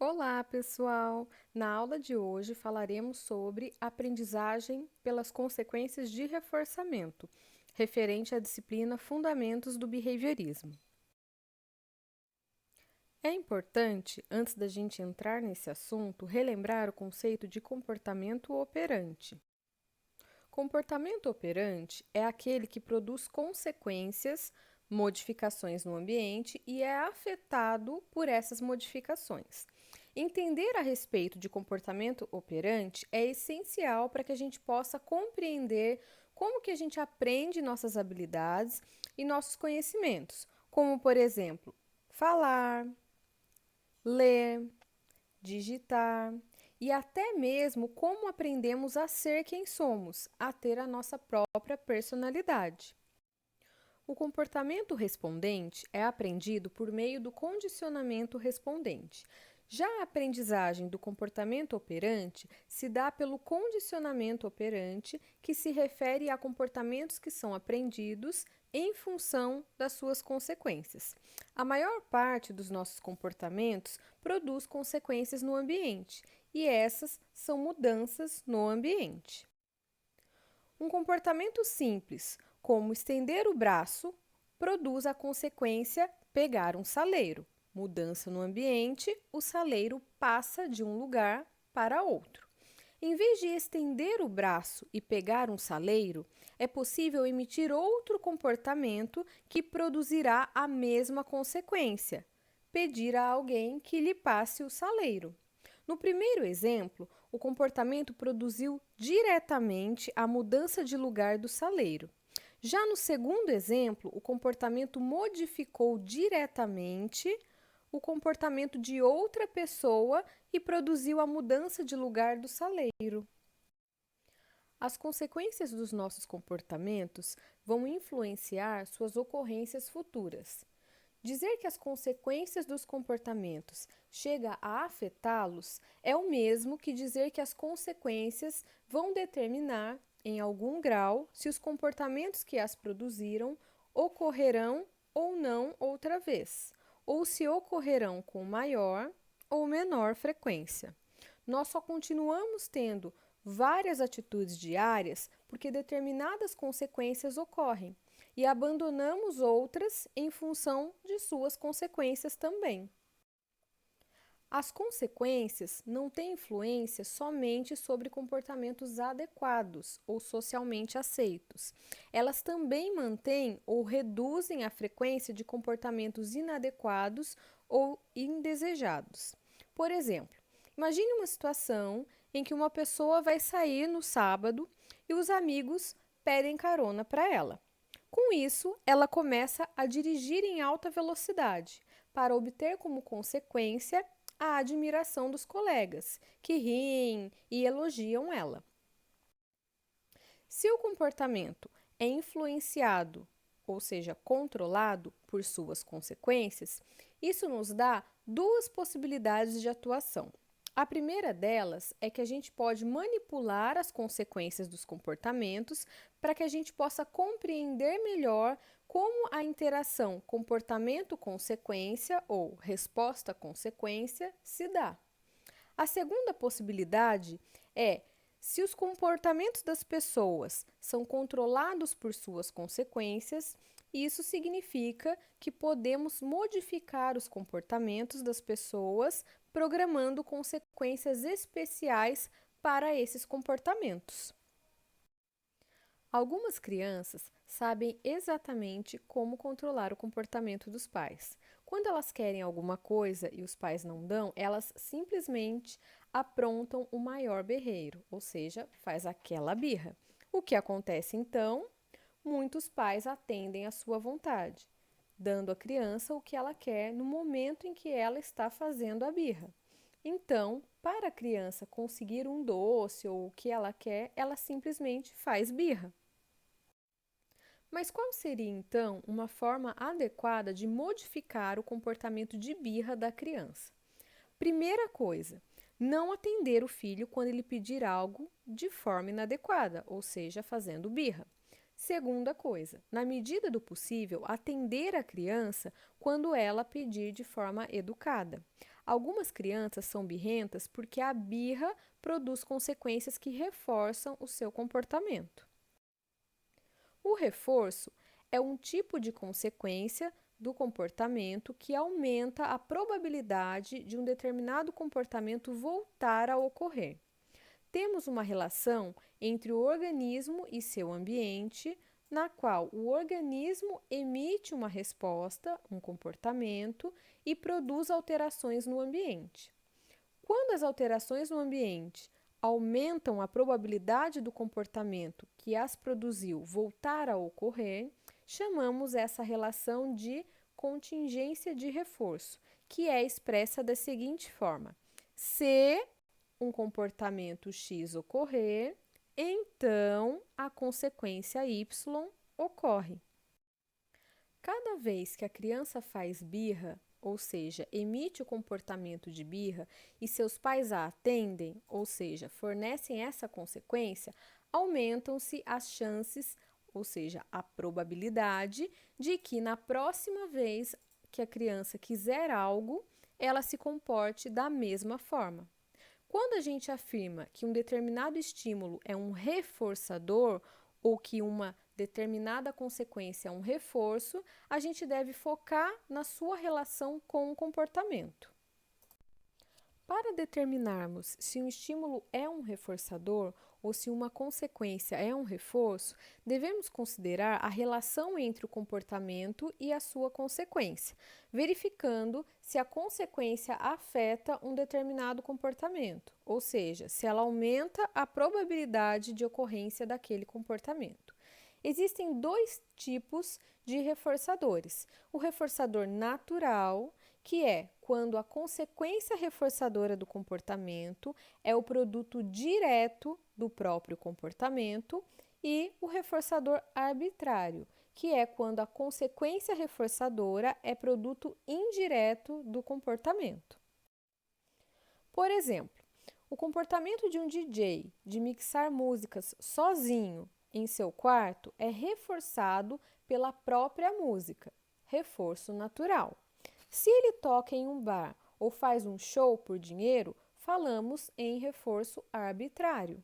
Olá, pessoal! Na aula de hoje falaremos sobre aprendizagem pelas consequências de reforçamento, referente à disciplina Fundamentos do Behaviorismo. É importante, antes da gente entrar nesse assunto, relembrar o conceito de comportamento operante. Comportamento operante é aquele que produz consequências, modificações no ambiente e é afetado por essas modificações. Entender a respeito de comportamento operante é essencial para que a gente possa compreender como que a gente aprende nossas habilidades e nossos conhecimentos, como, por exemplo, falar, ler, digitar e até mesmo como aprendemos a ser quem somos, a ter a nossa própria personalidade. O comportamento respondente é aprendido por meio do condicionamento respondente. Já a aprendizagem do comportamento operante se dá pelo condicionamento operante, que se refere a comportamentos que são aprendidos em função das suas consequências. A maior parte dos nossos comportamentos produz consequências no ambiente, e essas são mudanças no ambiente. Um comportamento simples, como estender o braço, produz a consequência pegar um saleiro. Mudança no ambiente, o saleiro passa de um lugar para outro. Em vez de estender o braço e pegar um saleiro, é possível emitir outro comportamento que produzirá a mesma consequência: pedir a alguém que lhe passe o saleiro. No primeiro exemplo, o comportamento produziu diretamente a mudança de lugar do saleiro. Já no segundo exemplo, o comportamento modificou diretamente o comportamento de outra pessoa e produziu a mudança de lugar do saleiro. As consequências dos nossos comportamentos vão influenciar suas ocorrências futuras. Dizer que as consequências dos comportamentos chega a afetá-los é o mesmo que dizer que as consequências vão determinar, em algum grau, se os comportamentos que as produziram ocorrerão ou não outra vez, ou se ocorrerão com maior ou menor frequência. Nós só continuamos tendo várias atitudes diárias porque determinadas consequências ocorrem e abandonamos outras em função de suas consequências também. As consequências não têm influência somente sobre comportamentos adequados ou socialmente aceitos. Elas também mantêm ou reduzem a frequência de comportamentos inadequados ou indesejados. Por exemplo, imagine uma situação em que uma pessoa vai sair no sábado e os amigos pedem carona para ela. Com isso, ela começa a dirigir em alta velocidade, para obter como consequência a admiração dos colegas, que riem e elogiam ela. Se o comportamento é influenciado, ou seja, controlado por suas consequências, isso nos dá duas possibilidades de atuação. A primeira delas é que a gente pode manipular as consequências dos comportamentos para que a gente possa compreender melhor como a interação comportamento-consequência ou resposta-consequência se dá. A segunda possibilidade é se os comportamentos das pessoas são controlados por suas consequências, isso significa que podemos modificar os comportamentos das pessoas, programando consequências especiais para esses comportamentos. Algumas crianças sabem exatamente como controlar o comportamento dos pais. Quando elas querem alguma coisa e os pais não dão, elas simplesmente aprontam o maior berreiro, ou seja, faz aquela birra. O que acontece então? Muitos pais atendem à sua vontade, dando à criança o que ela quer no momento em que ela está fazendo a birra. Então, para a criança conseguir um doce ou o que ela quer, ela simplesmente faz birra. Mas qual seria então uma forma adequada de modificar o comportamento de birra da criança? Primeira coisa, não atender o filho quando ele pedir algo de forma inadequada, ou seja, fazendo birra. Segunda coisa, na medida do possível, atender a criança quando ela pedir de forma educada. Algumas crianças são birrentas porque a birra produz consequências que reforçam o seu comportamento. O reforço é um tipo de consequência do comportamento que aumenta a probabilidade de um determinado comportamento voltar a ocorrer. Temos uma relação entre o organismo e seu ambiente, na qual o organismo emite uma resposta, um comportamento, e produz alterações no ambiente. Quando as alterações no ambiente aumentam a probabilidade do comportamento que as produziu voltar a ocorrer, chamamos essa relação de contingência de reforço, que é expressa da seguinte forma: se um comportamento X ocorrer, então a consequência Y ocorre. Cada vez que a criança faz birra, ou seja, emite o comportamento de birra e seus pais a atendem, ou seja, fornecem essa consequência, aumentam-se as chances, ou seja, a probabilidade de que na próxima vez que a criança quiser algo, ela se comporte da mesma forma. Quando a gente afirma que um determinado estímulo é um reforçador ou que uma determinada consequência é um reforço, a gente deve focar na sua relação com o comportamento. Para determinarmos se um estímulo é um reforçador ou se uma consequência é um reforço, devemos considerar a relação entre o comportamento e a sua consequência, verificando se a consequência afeta um determinado comportamento, ou seja, se ela aumenta a probabilidade de ocorrência daquele comportamento. Existem dois tipos de reforçadores: o reforçador natural, que é quando a consequência reforçadora do comportamento é o produto direto do próprio comportamento, e o reforçador arbitrário, que é quando a consequência reforçadora é produto indireto do comportamento. Por exemplo, o comportamento de um DJ de mixar músicas sozinho em seu quarto é reforçado pela própria música, reforço natural. Se ele toca em um bar ou faz um show por dinheiro, falamos em reforço arbitrário.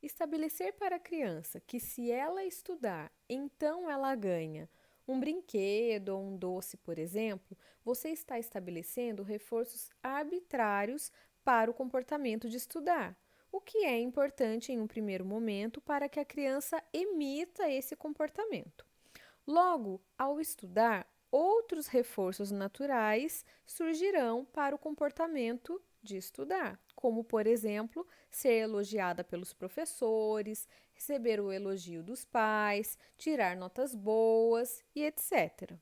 Estabelecer para a criança que, se ela estudar, então ela ganha um brinquedo ou um doce, por exemplo, você está estabelecendo reforços arbitrários para o comportamento de estudar, o que é importante em um primeiro momento para que a criança emita esse comportamento. Logo, ao estudar, outros reforços naturais surgirão para o comportamento de estudar, como, por exemplo, ser elogiada pelos professores, receber o elogio dos pais, tirar notas boas e etc.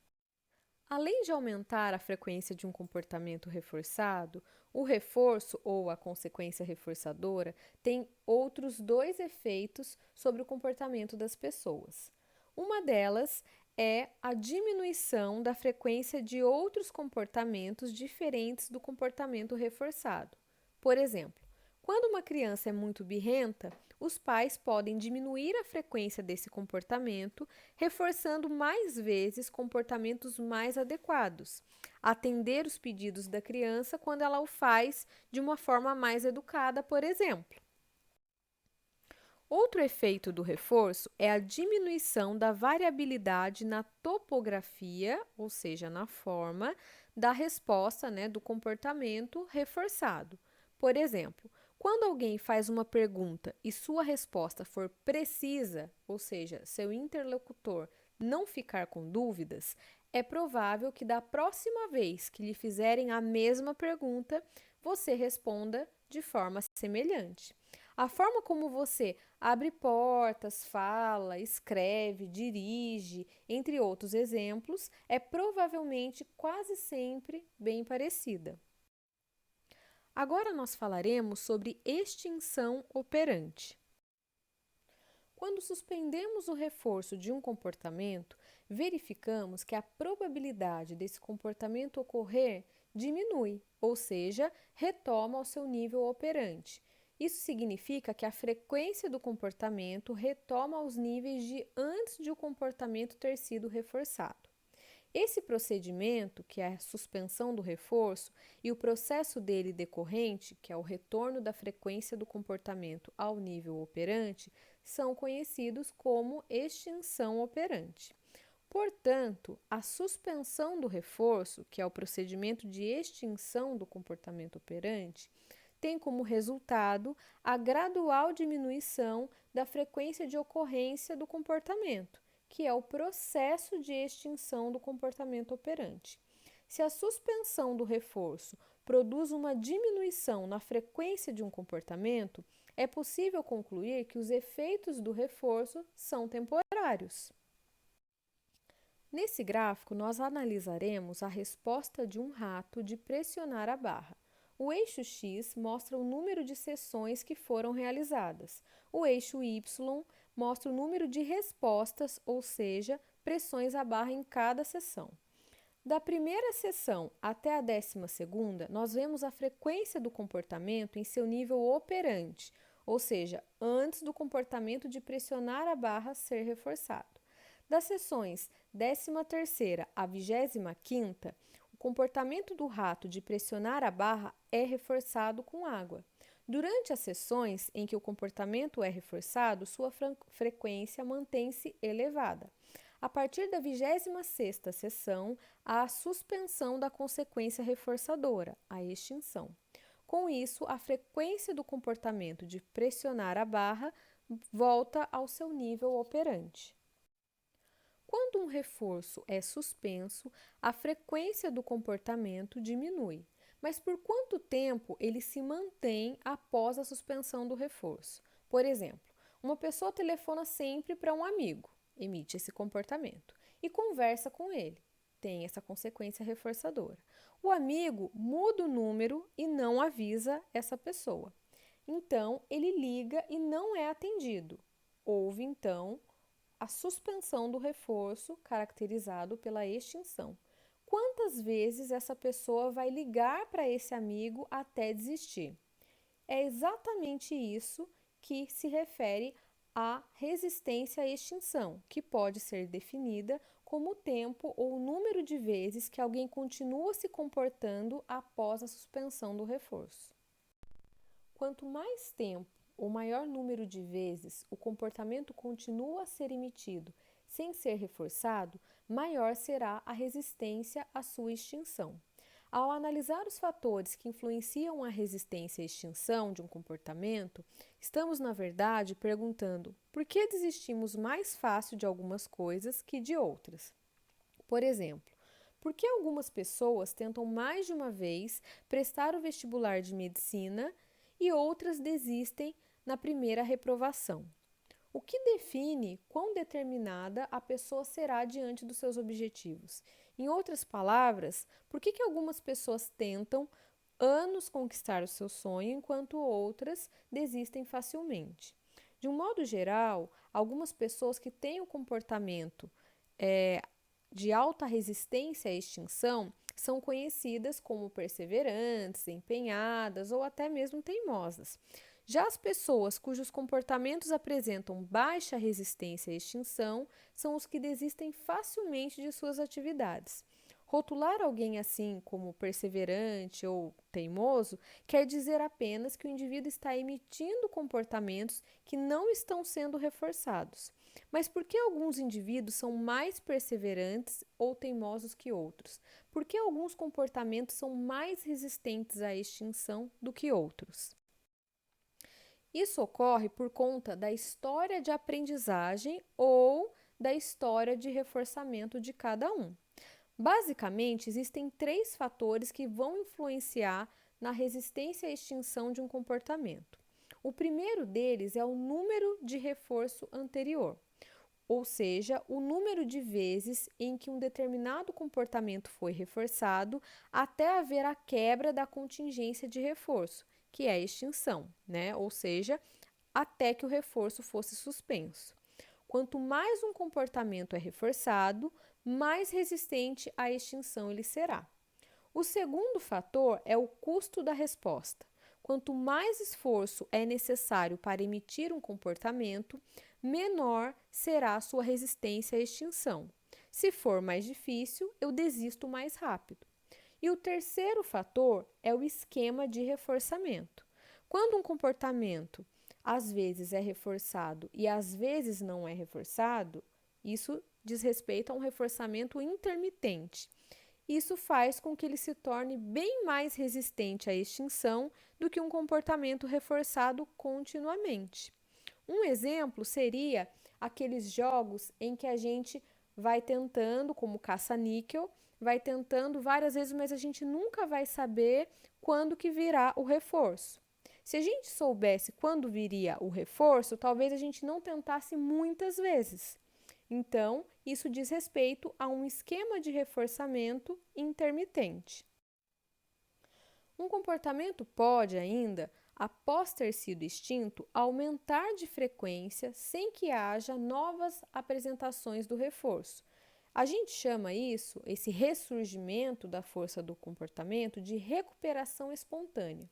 Além de aumentar a frequência de um comportamento reforçado, o reforço ou a consequência reforçadora tem outros dois efeitos sobre o comportamento das pessoas. Uma delas é a diminuição da frequência de outros comportamentos diferentes do comportamento reforçado. Por exemplo, quando uma criança é muito birrenta, os pais podem diminuir a frequência desse comportamento, reforçando mais vezes comportamentos mais adequados. Atender os pedidos da criança quando ela o faz de uma forma mais educada, por exemplo. Outro efeito do reforço é a diminuição da variabilidade na topografia, ou seja, na forma da resposta, do comportamento reforçado. Por exemplo, quando alguém faz uma pergunta e sua resposta for precisa, ou seja, seu interlocutor não ficar com dúvidas, é provável que da próxima vez que lhe fizerem a mesma pergunta, você responda de forma semelhante. A forma como você abre portas, fala, escreve, dirige, entre outros exemplos, é provavelmente quase sempre bem parecida. Agora nós falaremos sobre extinção operante. Quando suspendemos o reforço de um comportamento, verificamos que a probabilidade desse comportamento ocorrer diminui, ou seja, retoma ao seu nível operante. Isso significa que a frequência do comportamento retoma aos níveis de antes de o comportamento ter sido reforçado. Esse procedimento, que é a suspensão do reforço, e o processo dele decorrente, que é o retorno da frequência do comportamento ao nível operante, são conhecidos como extinção operante. Portanto, a suspensão do reforço, que é o procedimento de extinção do comportamento operante, tem como resultado a gradual diminuição da frequência de ocorrência do comportamento, que é o processo de extinção do comportamento operante. Se a suspensão do reforço produz uma diminuição na frequência de um comportamento, é possível concluir que os efeitos do reforço são temporários. Nesse gráfico, nós analisaremos a resposta de um rato de pressionar a barra. O eixo X mostra o número de sessões que foram realizadas. O eixo Y mostra o número de respostas, ou seja, pressões à barra em cada sessão. Da primeira sessão até a 12ª, nós vemos a frequência do comportamento em seu nível operante, ou seja, antes do comportamento de pressionar a barra ser reforçado. Das sessões 13ª à 25ª, o comportamento do rato de pressionar a barra é reforçado com água. Durante as sessões em que o comportamento é reforçado, sua frequência mantém-se elevada. A partir da 26ª sessão, há a suspensão da consequência reforçadora, a extinção. Com isso, a frequência do comportamento de pressionar a barra volta ao seu nível operante. Quando um reforço é suspenso, a frequência do comportamento diminui. Mas por quanto tempo ele se mantém após a suspensão do reforço? Por exemplo, uma pessoa telefona sempre para um amigo, emite esse comportamento, e conversa com ele, tem essa consequência reforçadora. O amigo muda o número e não avisa essa pessoa. Então, ele liga e não é atendido. Houve, então, a suspensão do reforço, caracterizado pela extinção. Quantas vezes essa pessoa vai ligar para esse amigo até desistir? É exatamente isso que se refere à resistência à extinção, que pode ser definida como o tempo ou o número de vezes que alguém continua se comportando após a suspensão do reforço. Quanto mais tempo ou maior número de vezes o comportamento continua a ser emitido sem ser reforçado, maior será a resistência à sua extinção. Ao analisar os fatores que influenciam a resistência à extinção de um comportamento, estamos, na verdade, perguntando por que desistimos mais fácil de algumas coisas que de outras. Por exemplo, por que algumas pessoas tentam mais de uma vez prestar o vestibular de medicina e outras desistem na primeira reprovação? O que define quão determinada a pessoa será diante dos seus objetivos? Em outras palavras, por que algumas pessoas tentam anos conquistar o seu sonho, enquanto outras desistem facilmente? De um modo geral, algumas pessoas que têm um comportamento de alta resistência à extinção são conhecidas como perseverantes, empenhadas ou até mesmo teimosas. Já as pessoas cujos comportamentos apresentam baixa resistência à extinção são os que desistem facilmente de suas atividades. Rotular alguém assim como perseverante ou teimoso quer dizer apenas que o indivíduo está emitindo comportamentos que não estão sendo reforçados. Mas por que alguns indivíduos são mais perseverantes ou teimosos que outros? Por que alguns comportamentos são mais resistentes à extinção do que outros? Isso ocorre por conta da história de aprendizagem ou da história de reforçamento de cada um. Basicamente, existem 3 fatores que vão influenciar na resistência à extinção de um comportamento. O primeiro deles é o número de reforço anterior, ou seja, o número de vezes em que um determinado comportamento foi reforçado até haver a quebra da contingência de reforço, que é a extinção, né? Ou seja, até que o reforço fosse suspenso. Quanto mais um comportamento é reforçado, mais resistente à extinção ele será. O segundo fator é o custo da resposta. quanto mais esforço é necessário para emitir um comportamento, menor será a sua resistência à extinção. Se for mais difícil, eu desisto mais rápido. E o terceiro fator é o esquema de reforçamento. Quando um comportamento às vezes é reforçado e às vezes não é reforçado, isso diz respeito a um reforçamento intermitente. Isso faz com que ele se torne bem mais resistente à extinção do que um comportamento reforçado continuamente. Um exemplo seria aqueles jogos em que a gente vai tentando, como caça-níquel, vai tentando várias vezes, mas a gente nunca vai saber quando que virá o reforço. Se a gente soubesse quando viria o reforço, talvez a gente não tentasse muitas vezes. Então, isso diz respeito a um esquema de reforçamento intermitente. Um comportamento pode ainda, após ter sido extinto, aumentar de frequência sem que haja novas apresentações do reforço. A gente chama isso, esse ressurgimento da força do comportamento, de recuperação espontânea.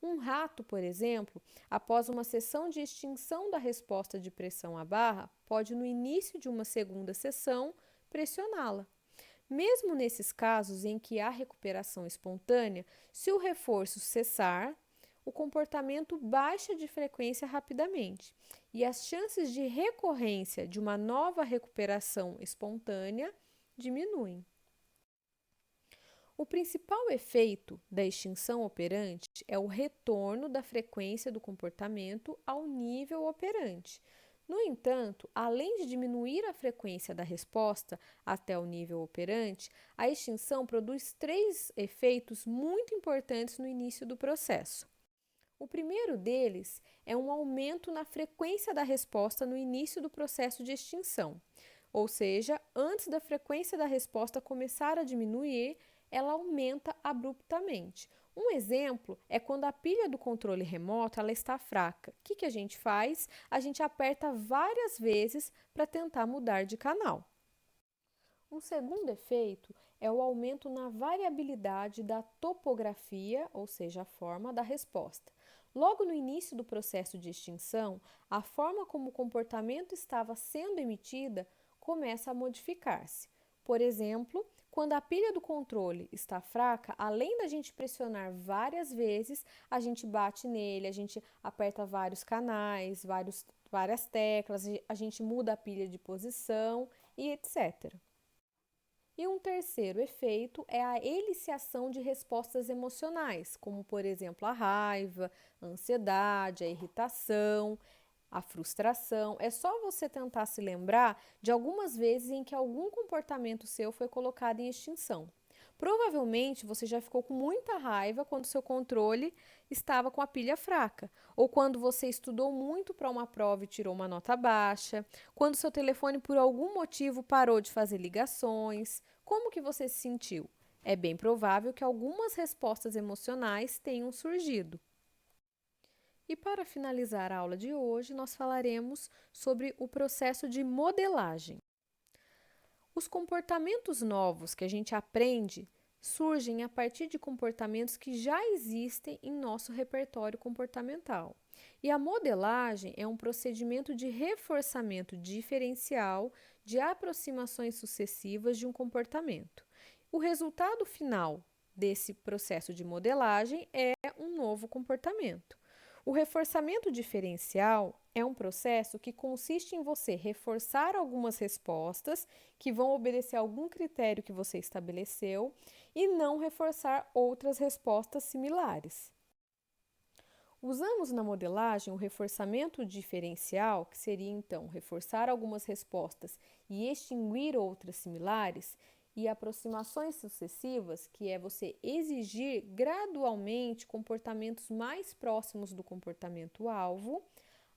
Um rato, por exemplo, após uma sessão de extinção da resposta de pressão à barra, pode, no início de uma segunda sessão, pressioná-la. Mesmo nesses casos em que há recuperação espontânea, se o reforço cessar, o comportamento baixa de frequência rapidamente e as chances de recorrência de uma nova recuperação espontânea diminuem. O principal efeito da extinção operante é o retorno da frequência do comportamento ao nível operante. No entanto, além de diminuir a frequência da resposta até o nível operante, a extinção produz três efeitos muito importantes no início do processo. O primeiro deles é um aumento na frequência da resposta no início do processo de extinção, ou seja, antes da frequência da resposta começar a diminuir, ela aumenta abruptamente. Um exemplo é quando a pilha do controle remoto ela está fraca. O que a gente faz? A gente aperta várias vezes para tentar mudar de canal. Um segundo efeito é o aumento na variabilidade da topografia, ou seja, a forma da resposta. Logo no início do processo de extinção, a forma como o comportamento estava sendo emitida começa a modificar-se. Por exemplo, quando a pilha do controle está fraca, além da gente pressionar várias vezes, a gente bate nele, a gente aperta vários canais, várias teclas, a gente muda a pilha de posição e etc. E um terceiro efeito é a eliciação de respostas emocionais, como, por exemplo, a raiva, a ansiedade, a irritação, a frustração. É só você tentar se lembrar de algumas vezes em que algum comportamento seu foi colocado em extinção. Provavelmente você já ficou com muita raiva quando seu controle estava com a pilha fraca, ou quando você estudou muito para uma prova e tirou uma nota baixa, quando seu telefone por algum motivo parou de fazer ligações. Como que você se sentiu? É bem provável que algumas respostas emocionais tenham surgido. E para finalizar a aula de hoje, nós falaremos sobre o processo de modelagem. Os comportamentos novos que a gente aprende surgem a partir de comportamentos que já existem em nosso repertório comportamental. E a modelagem é um procedimento de reforçamento diferencial de aproximações sucessivas de um comportamento. O resultado final desse processo de modelagem é um novo comportamento. O reforçamento diferencial é um processo que consiste em você reforçar algumas respostas que vão obedecer a algum critério que você estabeleceu e não reforçar outras respostas similares. Usamos na modelagem o reforçamento diferencial, que seria então reforçar algumas respostas e extinguir outras similares, e aproximações sucessivas, que é você exigir gradualmente comportamentos mais próximos do comportamento-alvo,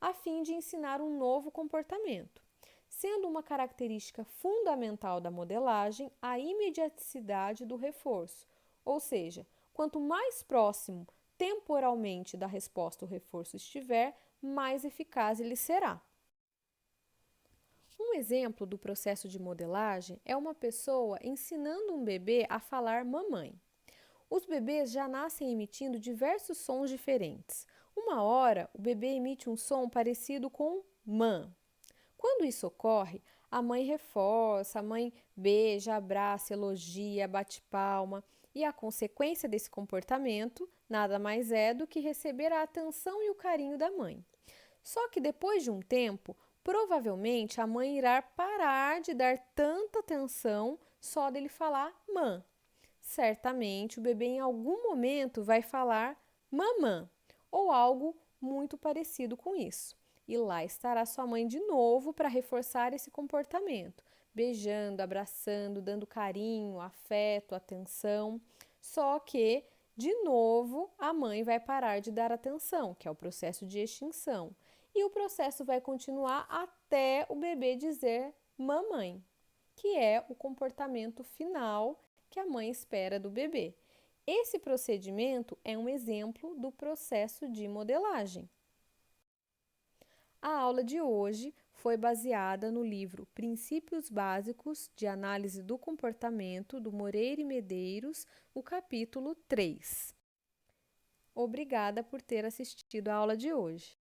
a fim de ensinar um novo comportamento, sendo uma característica fundamental da modelagem a imediaticidade do reforço, ou seja, quanto mais próximo temporalmente da resposta o reforço estiver, mais eficaz ele será. Um exemplo do processo de modelagem é uma pessoa ensinando um bebê a falar mamãe. Os bebês já nascem emitindo diversos sons diferentes. Uma hora, o bebê emite um som parecido com mã. Quando isso ocorre, a mãe reforça, a mãe beija, abraça, elogia, bate palma, e a consequência desse comportamento nada mais é do que receber a atenção e o carinho da mãe. Só que depois de um tempo, provavelmente a mãe irá parar de dar tanta atenção só dele falar mã. Certamente o bebê em algum momento vai falar mamã ou algo muito parecido com isso. E lá estará sua mãe de novo para reforçar esse comportamento, beijando, abraçando, dando carinho, afeto, atenção. Só que, de novo, a mãe vai parar de dar atenção, que é o processo de extinção. E o processo vai continuar até o bebê dizer mamãe, que é o comportamento final que a mãe espera do bebê. Esse procedimento é um exemplo do processo de modelagem. A aula de hoje foi baseada no livro Princípios Básicos de Análise do Comportamento, do Moreira e Medeiros, o capítulo 3. Obrigada por ter assistido a aula de hoje.